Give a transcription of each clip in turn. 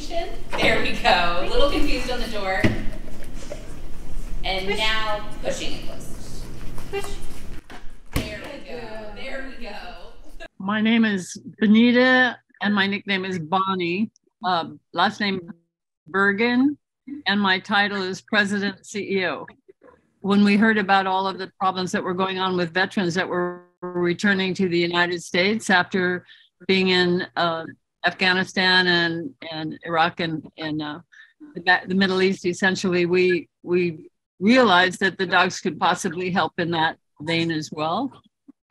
attention. There we go. A little confused on the door. And now pushing it closed. Push. There we go. There we go. My name is Benita, and my nickname is Bonnie. Last name Bergen, and my title is President CEO. When we heard about all of the problems that were going on with veterans that were returning to the United States after being in Afghanistan and Iraq and the Middle East, essentially, we realized that the dogs could possibly help in that vein as well.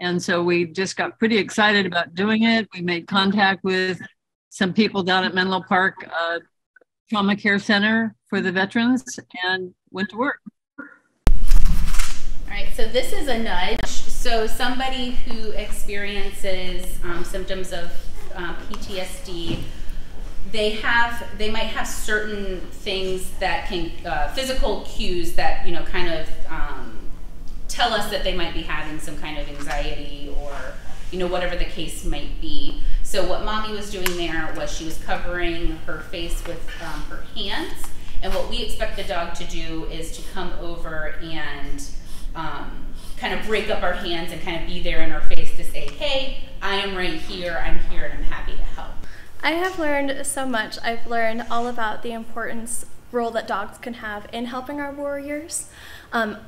And so we just got pretty excited about doing it. We made contact with some people down at Menlo Park Trauma Care Center for the veterans and went to work. All right, so this is a nudge. So somebody who experiences symptoms of PTSD, they might have certain things that can, physical cues that, kind of tell us that they might be having some kind of anxiety or, whatever the case might be. So what Mommy was doing there was she was covering her face with her hands. And what we expect the dog to do is to come over and kind of break up our hands and kind of be there in our face to say, hey, I am right here, I'm here, and I'm happy to help. I have learned so much. I've learned all about the role that dogs can have in helping our warriors.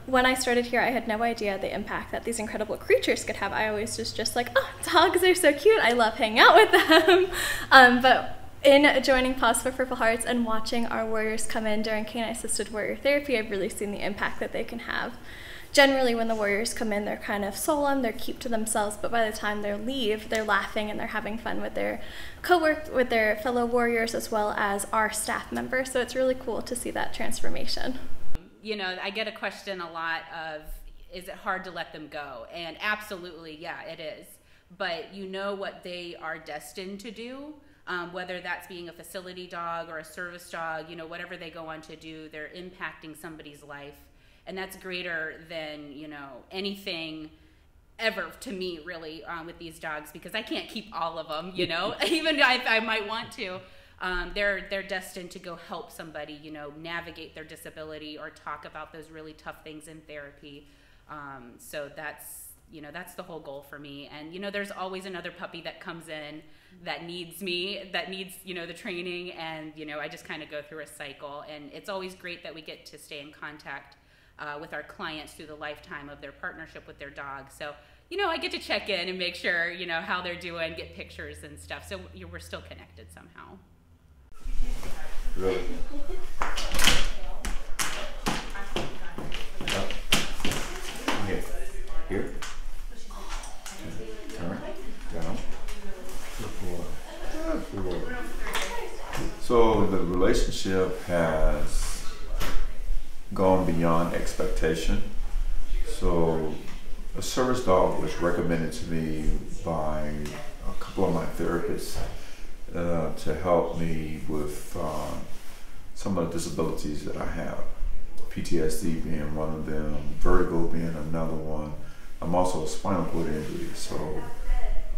When I started here, I had no idea the impact that these incredible creatures could have. I always was just like, oh, dogs are so cute, I love hanging out with them. But in joining Paws for Purple Hearts and watching our warriors come in during canine-assisted warrior therapy, I've really seen the impact that they can have. Generally, when the warriors come in, they're kind of solemn, they're cute to themselves, but by the time they leave, they're laughing and they're having fun with their with their fellow warriors as well as our staff members. So it's really cool to see that transformation. I get a question a lot of, is it hard to let them go? And absolutely, yeah, it is. But you know what they are destined to do, whether that's being a facility dog or a service dog, whatever they go on to do, they're impacting somebody's life. And that's greater than, anything ever to me, really, with these dogs, because I can't keep all of them, even if I might want to. They're destined to go help somebody, navigate their disability or talk about those really tough things in therapy. So that's the whole goal for me. And, there's always another puppy that comes in that needs me, that needs, the training. And, I just kind of go through a cycle. And it's always great that we get to stay in contact with our clients through the lifetime of their partnership with their dog. So, I get to check in and make sure, how they're doing, get pictures and stuff. So we're still connected somehow. Really? Okay. Here. Turn. Down. Good boy. So the relationship has gone beyond expectation. So a service dog was recommended to me by a couple of my therapists to help me with some of the disabilities that I have. PTSD being one of them, vertigo being another one. I'm also a spinal cord injury, so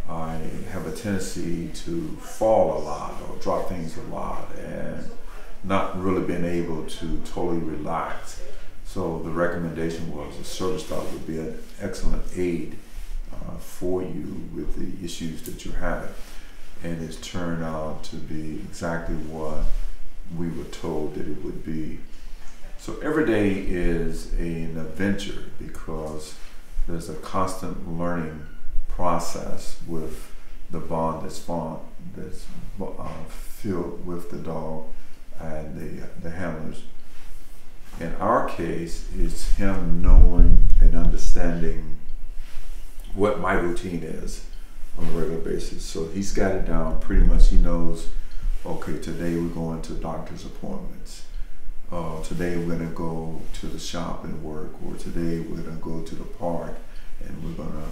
I have a tendency to fall a lot or drop things a lot and not really being able to totally relax. So the recommendation was a service dog would be an excellent aid for you with the issues that you have. And it's turned out to be exactly what we were told that it would be. So every day is an adventure because there's a constant learning process with the bond that's filled with the dog and the handlers. In our case, it's him knowing and understanding what my routine is on a regular basis. So he's got it down pretty much. He knows, okay, today we're going to doctor's appointments. Today we're going to go to the shop and work, or today we're going to go to the park and we're going to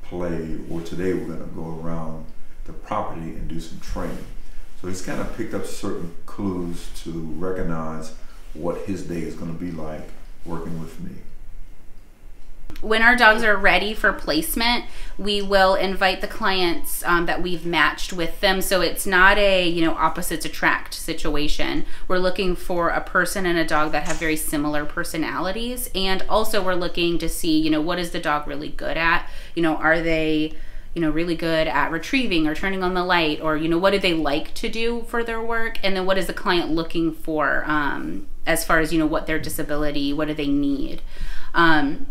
play, or today we're going to go around the property and do some training. So he's kind of picked up certain clues to recognize what his day is going to be like working with me. When our dogs are ready for placement, we will invite the clients that we've matched with them. So it's not a, you know, opposites attract situation. We're looking for a person and a dog that have very similar personalities. And also we're looking to see, you know, what is the dog really good at? You know, are they, you know, really good at retrieving or turning on the light, or, you know, what do they like to do for their work? And then what is the client looking for as far as, you know, what their disability, what do they need?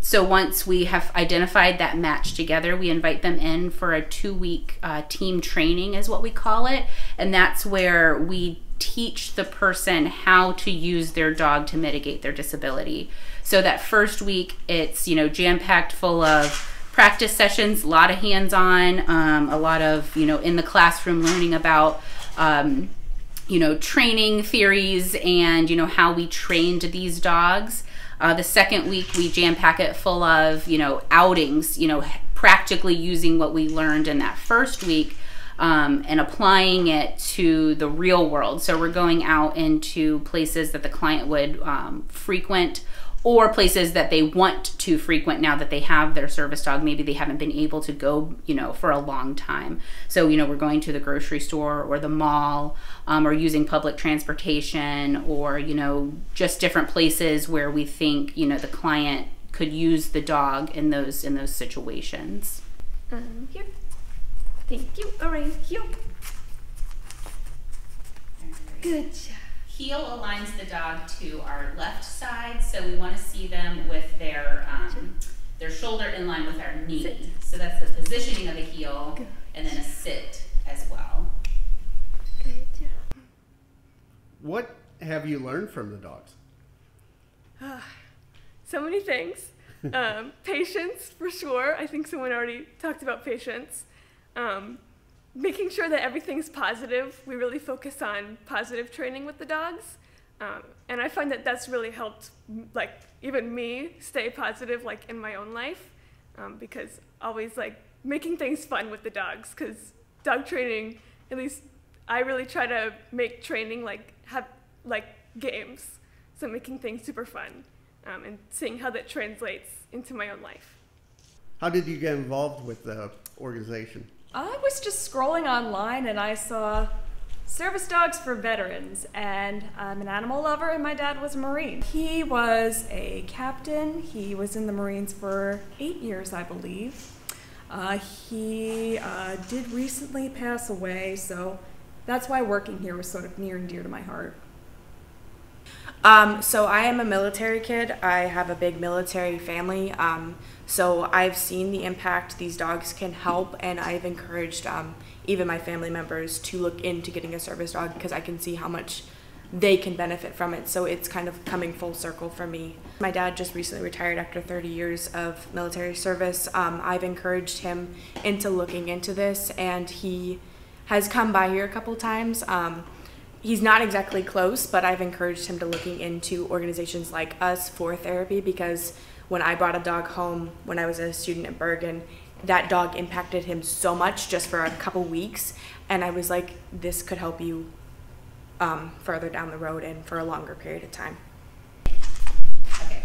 So once we have identified that match together, we invite them in for a 2-week team training is what we call it. And that's where we teach the person how to use their dog to mitigate their disability. So that first week, it's, you know, jam-packed full of practice sessions, a lot of hands-on, a lot of, you know, in the classroom learning about, you know, training theories and, you know, how we trained these dogs. The second week, we jam-pack it full of, you know, outings, you know, practically using what we learned in that first week and applying it to the real world. So we're going out into places that the client would frequent, or places that they want to frequent now that they have their service dog. Maybe they haven't been able to go, you know, for a long time. So, you know, we're going to the grocery store or the mall, or using public transportation, or, you know, just different places where we think, you know, the client could use the dog in those situations. Here. Thank you. All right, here. Good job. Heel aligns the dog to our left side, so we want to see them with their shoulder in line with our knee. Sit. So that's the positioning of the heel, good. And then a sit as well. Good job. What have you learned from the dogs? So many things. Patience, for sure. I think someone already talked about patience. Making sure that everything's positive. We really focus on positive training with the dogs. And I find that that's really helped, like, even me stay positive, like, in my own life. Because always, like, making things fun with the dogs. Because dog training, at least I really try to make training, like, have, like, games. So making things super fun. And seeing how that translates into my own life. How did you get involved with the organization? I was just scrolling online and I saw service dogs for veterans, and I'm an animal lover and my dad was a Marine. He was a captain. He was in the Marines for 8 years, I believe. He did recently pass away, so that's why working here was sort of near and dear to my heart. So I am a military kid. I have a big military family. So I've seen the impact these dogs can help, and I've encouraged even my family members to look into getting a service dog because I can see how much they can benefit from it. So it's kind of coming full circle for me. My dad just recently retired after 30 years of military service. I've encouraged him into looking into this, and he has come by here a couple times. He's not exactly close, but I've encouraged him to looking into organizations like us for therapy, because when I brought a dog home when I was a student at Bergen, that dog impacted him so much just for a couple weeks, and I was like, this could help you further down the road and for a longer period of time. Okay.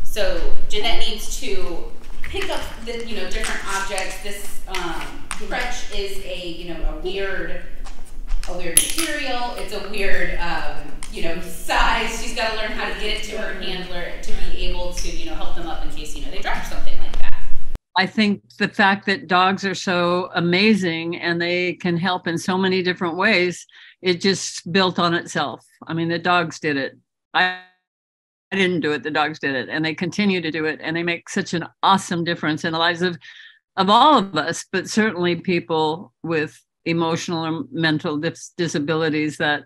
So Jeanette needs to pick up the different objects. This crutch is a weird material. It's a weird size. She's got to learn how to get it to her handler to be able to help them up in case they drop something like that. I think the fact that dogs are so amazing and they can help in so many different ways, it just built on itself. I mean, the dogs did it. I didn't do it. The dogs did it, and they continue to do it, and they make such an awesome difference in the lives of all of us, but certainly people with emotional or mental disabilities, that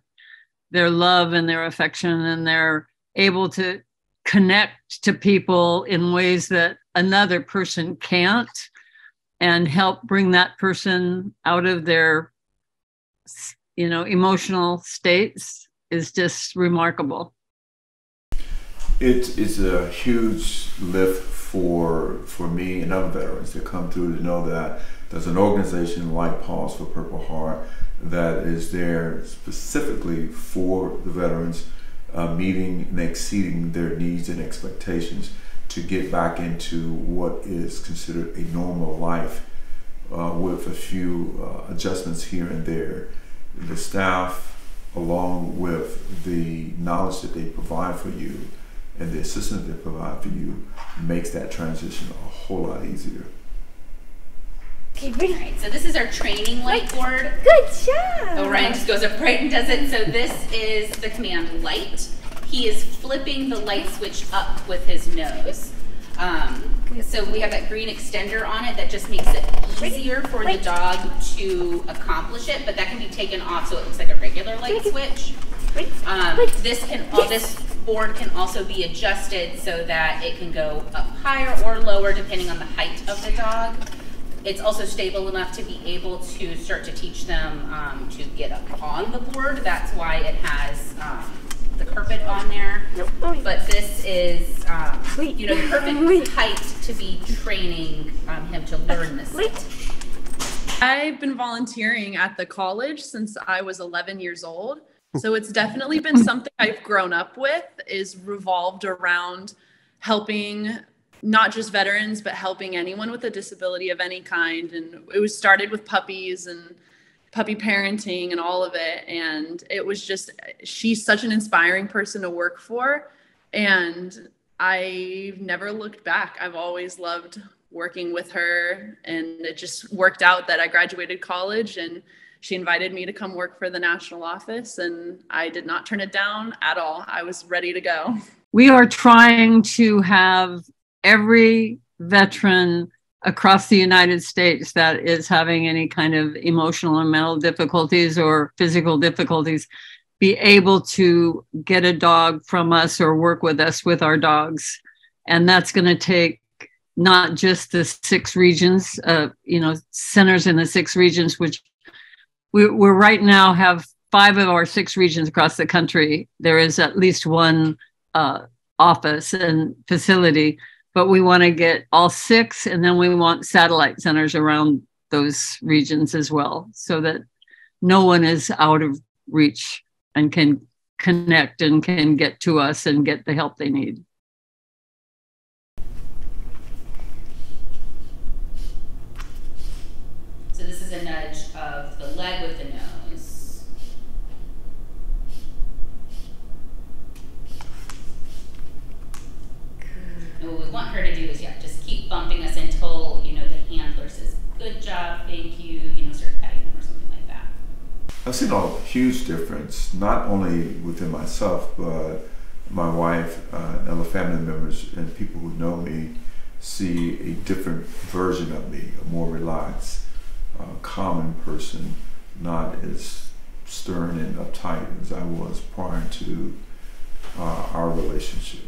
their love and their affection, and they're able to connect to people in ways that another person can't, and help bring that person out of their emotional states is just remarkable. It's a huge lift for me and other veterans that come through to know that there's an organization like Paws for Purple Heart that is there specifically for the veterans, meeting and exceeding their needs and expectations to get back into what is considered a normal life with a few adjustments here and there. The staff, along with the knowledge that they provide for you and the assistance they provide for you, makes that transition a whole lot easier. Okay, ready? All right, so this is our training light board. Good job. Oh, Ryan just goes up right and does it. So this is the command light. He is flipping the light switch up with his nose. So we have that green extender on it that just makes it easier for the dog to accomplish it, but that can be taken off so it looks like a regular light switch. This board can also be adjusted so that it can go up higher or lower depending on the height of the dog. It's also stable enough to be able to start to teach them to get up on the board. That's why it has the carpet on there. But this is the perfect height to be training him to learn this. I've been volunteering at the college since I was 11 years old. So it's definitely been something I've grown up with, is revolved around helping not just veterans, but helping anyone with a disability of any kind. And it was started with puppies and puppy parenting and all of it. And it was just, she's such an inspiring person to work for. And I've never looked back. I've always loved working with her. And it just worked out that I graduated college and she invited me to come work for the national office. And I did not turn it down at all. I was ready to go. We are trying to have every veteran across the United States that is having any kind of emotional and mental difficulties or physical difficulties be able to get a dog from us or work with us with our dogs. And that's going to take not just the 6 regions, centers in the 6 regions, which we're right now have 5 of our 6 regions across the country. There is at least one office and facility, but we want to get all 6, and then we want satellite centers around those regions as well, so that no one is out of reach and can connect and can get to us and get the help they need. So this is a nudge of the leg with the nose. And what we want her to do is, just keep bumping us until, the handler says, good job, thank you, start patting them or something like that. I've seen a huge difference, not only within myself, but my wife and other family members and people who know me see a different version of me, a more relaxed, common person, not as stern and uptight as I was prior to our relationship.